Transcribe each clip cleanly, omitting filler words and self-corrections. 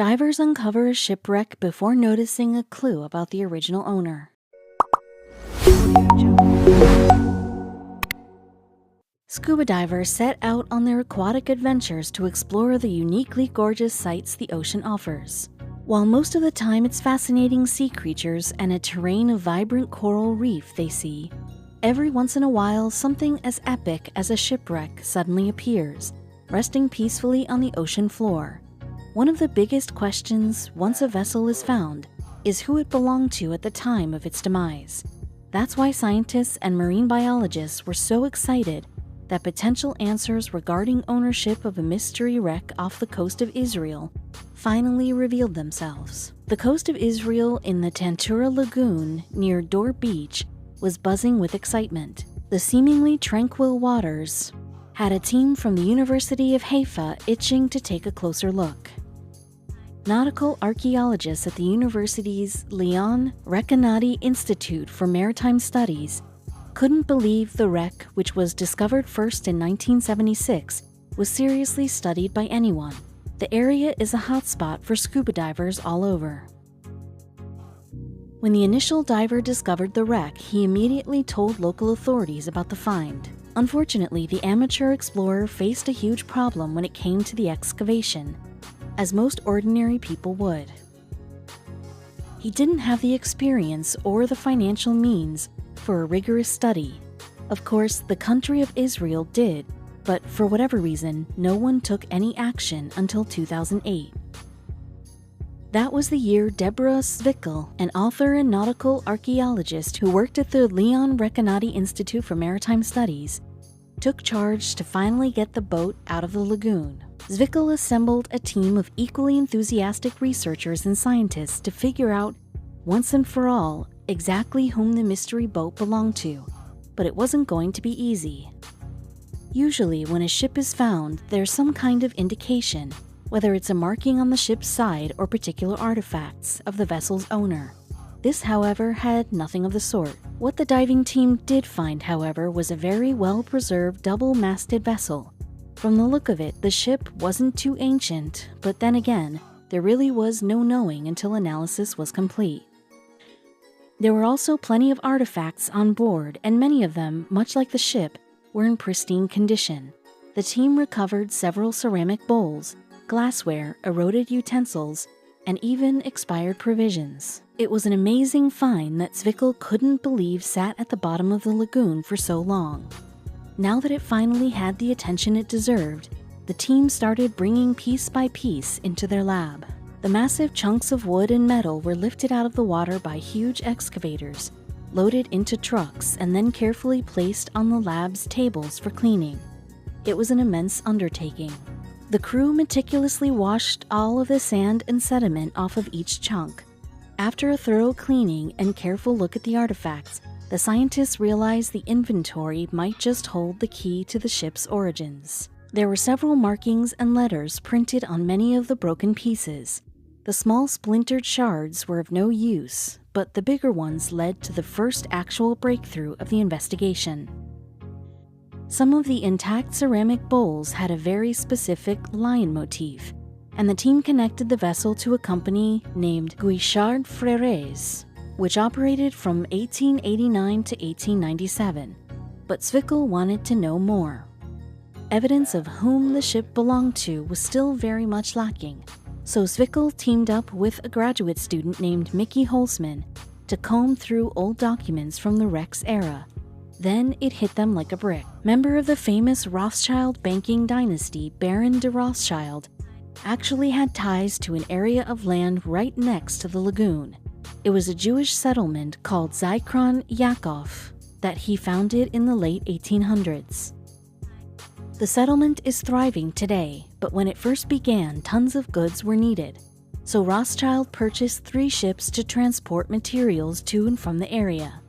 Divers uncover a shipwreck before noticing a clue about the original owner. Scuba divers set out on their aquatic adventures to explore the uniquely gorgeous sights the ocean offers. While most of the time it's fascinating sea creatures and a terrain of vibrant coral reef they see, every once in a while something as epic as a shipwreck suddenly appears, resting peacefully on the ocean floor. One of the biggest questions once a vessel is found is who it belonged to at the time of its demise. That's why scientists and marine biologists were so excited that potential answers regarding ownership of a mystery wreck off the coast of Israel finally revealed themselves. The coast of Israel in the Tantura Lagoon near Dor Beach was buzzing with excitement. The seemingly tranquil waters had a team from the University of Haifa itching to take a closer look. Nautical archaeologists at the university's Leon Recanati Institute for Maritime Studies couldn't believe the wreck, which was discovered first in 1976, was seriously studied by anyone. The area is a hotspot for scuba divers all over. When the initial diver discovered the wreck, he immediately told local authorities about the find. Unfortunately, the amateur explorer faced a huge problem when it came to the excavation, as most ordinary people would. He didn't have the experience or the financial means for a rigorous study. Of course, the country of Israel did, but for whatever reason, no one took any action until 2008. That was the year Deborah Zwickel, an author and nautical archaeologist who worked at the Leon Recanati Institute for Maritime Studies, took charge to finally get the boat out of the lagoon. Zwickel assembled a team of equally enthusiastic researchers and scientists to figure out, once and for all, exactly whom the mystery boat belonged to, but it wasn't going to be easy. Usually, when a ship is found, there's some kind of indication, whether it's a marking on the ship's side or particular artifacts of the vessel's owner. This, however, had nothing of the sort. What the diving team did find, however, was a very well-preserved double-masted vessel. From the look of it, the ship wasn't too ancient, but then again, there really was no knowing until analysis was complete. There were also plenty of artifacts on board, and many of them, much like the ship, were in pristine condition. The team recovered several ceramic bowls, glassware, eroded utensils, and even expired provisions. It was an amazing find that Zwickel couldn't believe sat at the bottom of the lagoon for so long. Now that it finally had the attention it deserved, the team started bringing piece by piece into their lab. The massive chunks of wood and metal were lifted out of the water by huge excavators, loaded into trucks, and then carefully placed on the lab's tables for cleaning. It was an immense undertaking. The crew meticulously washed all of the sand and sediment off of each chunk. After a thorough cleaning and careful look at the artifacts, the scientists realized the inventory might just hold the key to the ship's origins. There were several markings and letters printed on many of the broken pieces. The small splintered shards were of no use, but the bigger ones led to the first actual breakthrough of the investigation. Some of the intact ceramic bowls had a very specific lion motif, and the team connected the vessel to a company named Guichard Frères, which operated from 1889 to 1897. But Zwickel wanted to know more. Evidence of whom the ship belonged to was still very much lacking, so Zwickel teamed up with a graduate student named Mickey Holzman to comb through old documents from the wreck's era. Then it hit them like a brick. Member of the famous Rothschild banking dynasty, Baron de Rothschild, actually had ties to an area of land right next to the lagoon. It was a Jewish settlement called Zikron Yaakov that he founded in the late 1800s. The settlement is thriving today, but when it first began, tons of goods were needed. So Rothschild purchased 3 ships to transport materials to and from the area.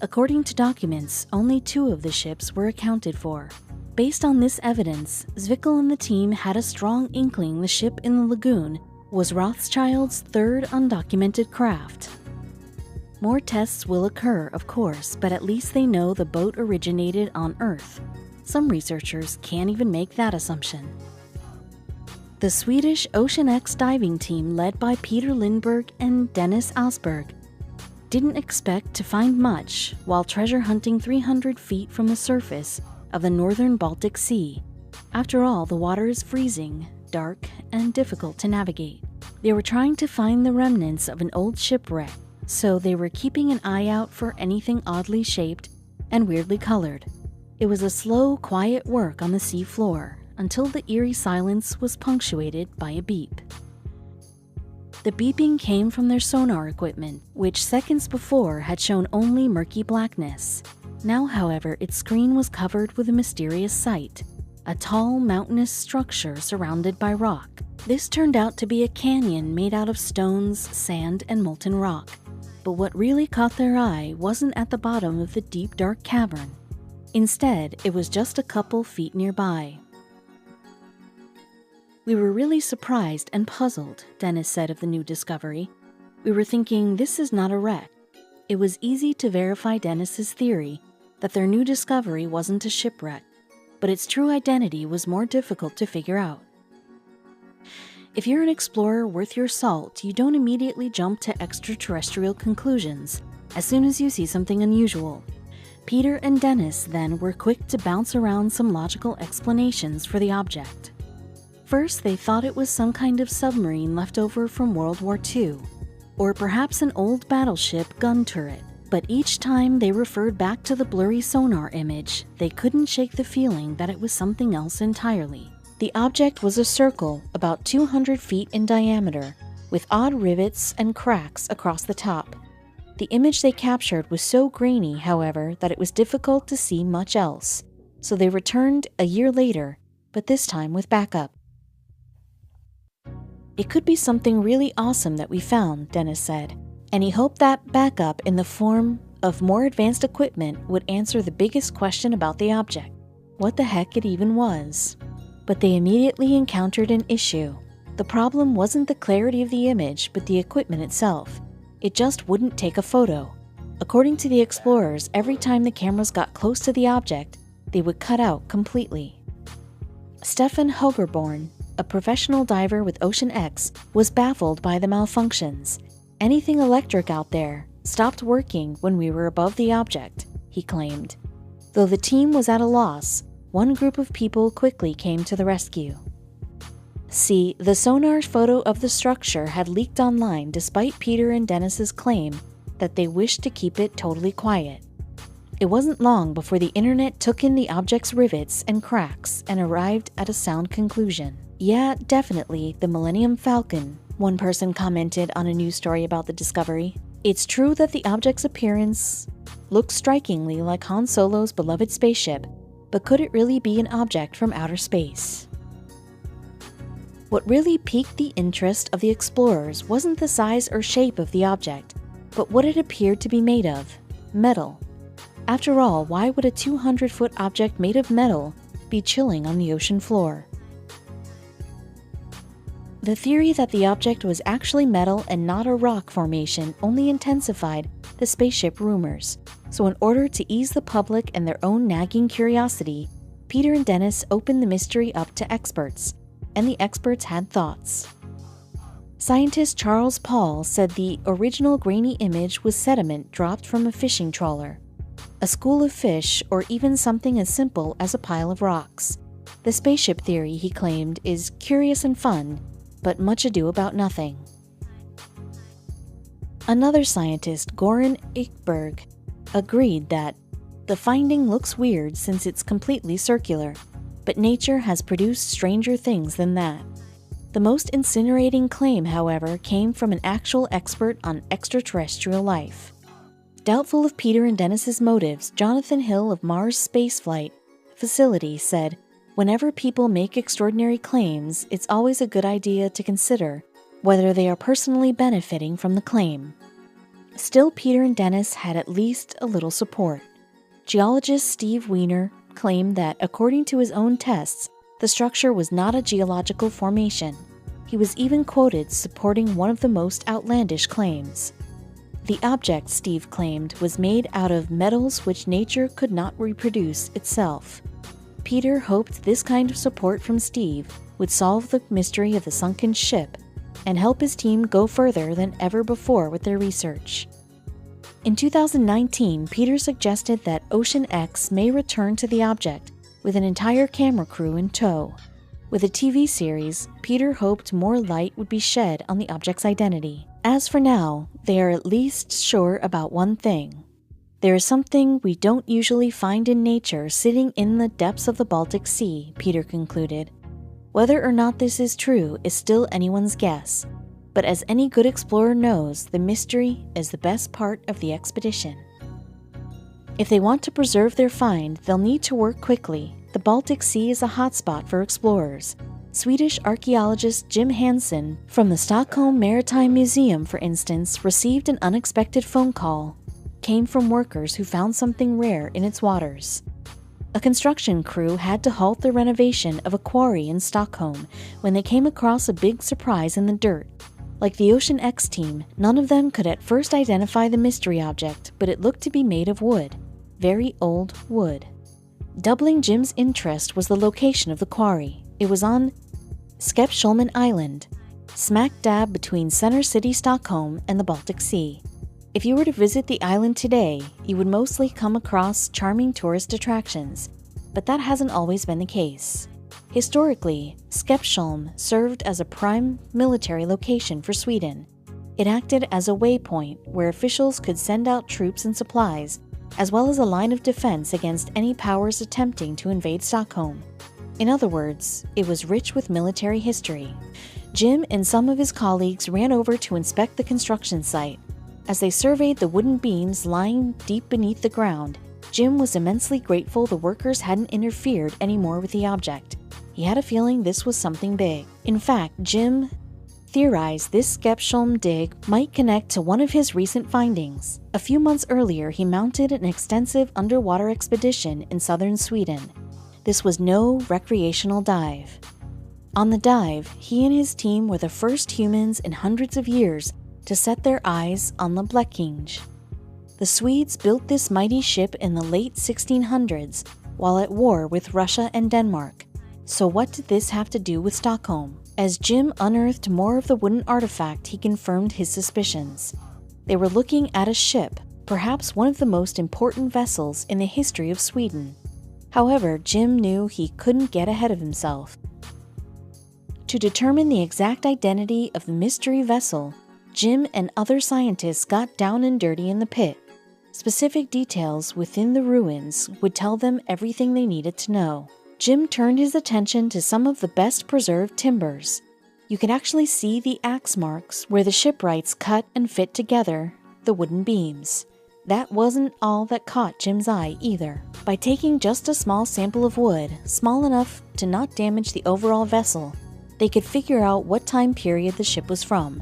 According to documents, only 2 of the ships were accounted for. Based on this evidence, Zwickel and the team had a strong inkling the ship in the lagoon was Rothschild's 3rd undocumented craft. More tests will occur, of course, but at least they know the boat originated on Earth. Some researchers can't even make that assumption. The Swedish Ocean X diving team, led by Peter Lindberg and Dennis Asberg, didn't expect to find much while treasure hunting 300 feet from the surface of the northern Baltic Sea. After all, the water is freezing, dark, and difficult to navigate. They were trying to find the remnants of an old shipwreck, so they were keeping an eye out for anything oddly shaped and weirdly colored. It was a slow, quiet work on the sea floor until the eerie silence was punctuated by a beep. The beeping came from their sonar equipment, which seconds before had shown only murky blackness. Now, however, its screen was covered with a mysterious sight, a tall, mountainous structure surrounded by rock. This turned out to be a canyon made out of stones, sand, and molten rock. But what really caught their eye wasn't at the bottom of the deep, dark cavern. Instead, it was just a couple feet nearby. "We were really surprised and puzzled," Dennis said of the new discovery. "We were thinking, this is not a wreck." It was easy to verify Dennis's theory that their new discovery wasn't a shipwreck, but its true identity was more difficult to figure out. If you're an explorer worth your salt, you don't immediately jump to extraterrestrial conclusions as soon as you see something unusual. Peter and Dennis then were quick to bounce around some logical explanations for the object. First, they thought it was some kind of submarine left over from World War II, or perhaps an old battleship gun turret. But each time they referred back to the blurry sonar image, they couldn't shake the feeling that it was something else entirely. The object was a circle about 200 feet in diameter, with odd rivets and cracks across the top. The image they captured was so grainy, however, that it was difficult to see much else, so they returned a year later, but this time with backup. "It could be something really awesome that we found," Dennis said, and he hoped that backup in the form of more advanced equipment would answer the biggest question about the object: what the heck it even was. But they immediately encountered an issue. The problem wasn't the clarity of the image, but the equipment itself. It just wouldn't take a photo. According to the explorers, every time the cameras got close to the object, they would cut out completely. Stefan Hogerborn, a professional diver with Ocean X, was baffled by the malfunctions. "Anything electric out there stopped working when we were above the object," he claimed. Though the team was at a loss, one group of people quickly came to the rescue. See, the sonar photo of the structure had leaked online despite Peter and Dennis's claim that they wished to keep it totally quiet. It wasn't long before the internet took in the object's rivets and cracks and arrived at a sound conclusion. "Yeah, definitely the Millennium Falcon," one person commented on a news story about the discovery. "It's true that the object's appearance looks strikingly like Han Solo's beloved spaceship, but could it really be an object from outer space?" What really piqued the interest of the explorers wasn't the size or shape of the object, but what it appeared to be made of: metal. After all, why would a 200-foot object made of metal be chilling on the ocean floor? The theory that the object was actually metal and not a rock formation only intensified the spaceship rumors. So in order to ease the public and their own nagging curiosity, Peter and Dennis opened the mystery up to experts, and the experts had thoughts. Scientist Charles Paul said the original grainy image was sediment dropped from a fishing trawler, a school of fish, or even something as simple as a pile of rocks. The spaceship theory, he claimed, is curious and fun, but much ado about nothing. Another scientist, Goran Ekberg, agreed that the finding looks weird since it's completely circular, but nature has produced stranger things than that. The most incinerating claim, however, came from an actual expert on extraterrestrial life. Doubtful of Peter and Dennis's motives, Jonathan Hill of Mars Spaceflight Facility said, "Whenever people make extraordinary claims, it's always a good idea to consider whether they are personally benefiting from the claim." Still, Peter and Dennis had at least a little support. Geologist Steve Weiner claimed that, according to his own tests, the structure was not a geological formation. He was even quoted supporting one of the most outlandish claims. The object, Steve claimed, was made out of metals which nature could not reproduce itself. Peter hoped this kind of support from Steve would solve the mystery of the sunken ship and help his team go further than ever before with their research. In 2019, Peter suggested that Ocean X may return to the object with an entire camera crew in tow. With a TV series, Peter hoped more light would be shed on the object's identity. As for now, they are at least sure about one thing. There is something we don't usually find in nature sitting in the depths of the Baltic Sea, Peter concluded. Whether or not this is true is still anyone's guess, but as any good explorer knows, the mystery is the best part of the expedition. If they want to preserve their find, they'll need to work quickly. The Baltic Sea is a hotspot for explorers. Swedish archaeologist Jim Hansen from the Stockholm Maritime Museum, for instance, received an unexpected phone call. It came from workers who found something rare in its waters. A construction crew had to halt the renovation of a quarry in Stockholm when they came across a big surprise in the dirt. Like the Ocean X team, none of them could at first identify the mystery object, but it looked to be made of wood. Very old wood. Doubling Jim's interest was the location of the quarry. It was on Skeppsholmen Island, smack dab between Center City Stockholm and the Baltic Sea. If you were to visit the island today, you would mostly come across charming tourist attractions, but that hasn't always been the case. Historically, Skeppsholm served as a prime military location for Sweden. It acted as a waypoint where officials could send out troops and supplies, as well as a line of defense against any powers attempting to invade Stockholm. In other words, it was rich with military history. Jim and some of his colleagues ran over to inspect the construction site. As they surveyed the wooden beams lying deep beneath the ground, Jim was immensely grateful the workers hadn't interfered anymore with the object. He had a feeling this was something big. In fact, Jim theorized this Skeppsholm dig might connect to one of his recent findings. A few months earlier, he mounted an extensive underwater expedition in southern Sweden. This was no recreational dive. On the dive, he and his team were the first humans in hundreds of years to set their eyes on the Blekinge. The Swedes built this mighty ship in the late 1600s while at war with Russia and Denmark. So what did this have to do with Stockholm? As Jim unearthed more of the wooden artifact, he confirmed his suspicions. They were looking at a ship, perhaps one of the most important vessels in the history of Sweden. However, Jim knew he couldn't get ahead of himself. To determine the exact identity of the mystery vessel, Jim and other scientists got down and dirty in the pit. Specific details within the ruins would tell them everything they needed to know. Jim turned his attention to some of the best preserved timbers. You could actually see the axe marks where the shipwrights cut and fit together the wooden beams. That wasn't all that caught Jim's eye either. By taking just a small sample of wood, small enough to not damage the overall vessel, they could figure out what time period the ship was from.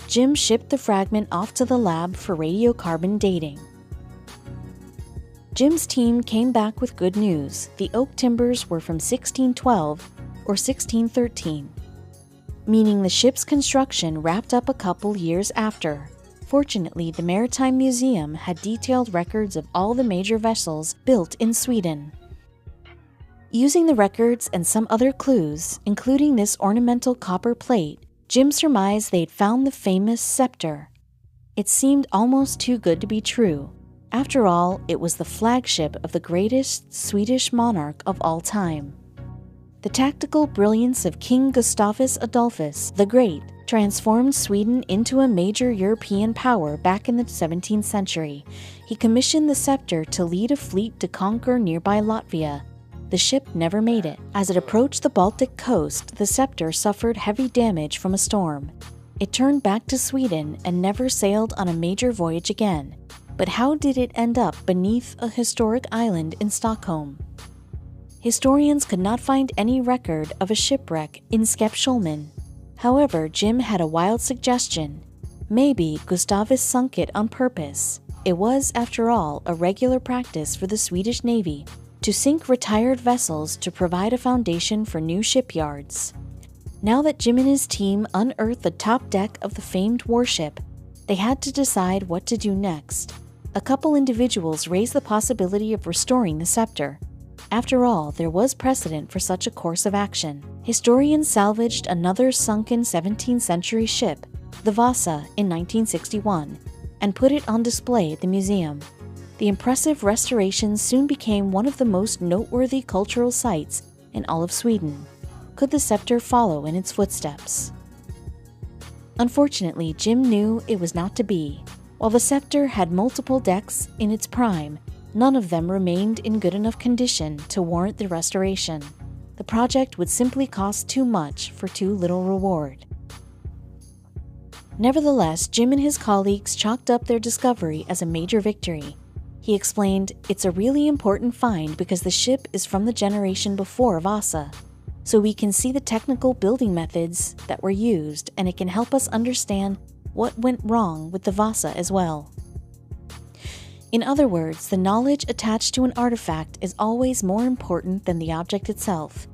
Jim shipped the fragment off to the lab for radiocarbon dating. Jim's team came back with good news. The oak timbers were from 1612 or 1613, meaning the ship's construction wrapped up a couple years after. Fortunately, the Maritime Museum had detailed records of all the major vessels built in Sweden. Using the records and some other clues, including this ornamental copper plate, Jim surmised they'd found the famous scepter. It seemed almost too good to be true. After all, it was the flagship of the greatest Swedish monarch of all time. The tactical brilliance of King Gustavus Adolphus the Great transformed Sweden into a major European power back in the 17th century. He commissioned the scepter to lead a fleet to conquer nearby Latvia. The ship never made it. As it approached the Baltic coast, the scepter suffered heavy damage from a storm. It turned back to Sweden and never sailed on a major voyage again. But how did it end up beneath a historic island in Stockholm? Historians could not find any record of a shipwreck in Skeppsholmen. However, Jim had a wild suggestion. Maybe Gustavus sunk it on purpose. It was, after all, a regular practice for the Swedish Navy to sink retired vessels to provide a foundation for new shipyards. Now that Jim and his team unearthed the top deck of the famed warship, they had to decide what to do next. A couple individuals raised the possibility of restoring the scepter. After all, there was precedent for such a course of action. Historians salvaged another sunken 17th century ship, the Vasa, in 1961, and put it on display at the museum. The impressive restoration soon became one of the most noteworthy cultural sites in all of Sweden. Could the scepter follow in its footsteps? Unfortunately, Jim knew it was not to be. While the scepter had multiple decks in its prime, none of them remained in good enough condition to warrant the restoration. The project would simply cost too much for too little reward. Nevertheless, Jim and his colleagues chalked up their discovery as a major victory. He explained, "It's a really important find because the ship is from the generation before Vasa, so we can see the technical building methods that were used, and it can help us understand what went wrong with the Vasa as well." In other words, the knowledge attached to an artifact is always more important than the object itself.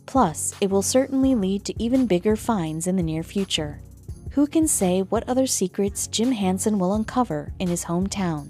Plus, it will certainly lead to even bigger finds in the near future. Who can say what other secrets Jim Hansen will uncover in his hometown?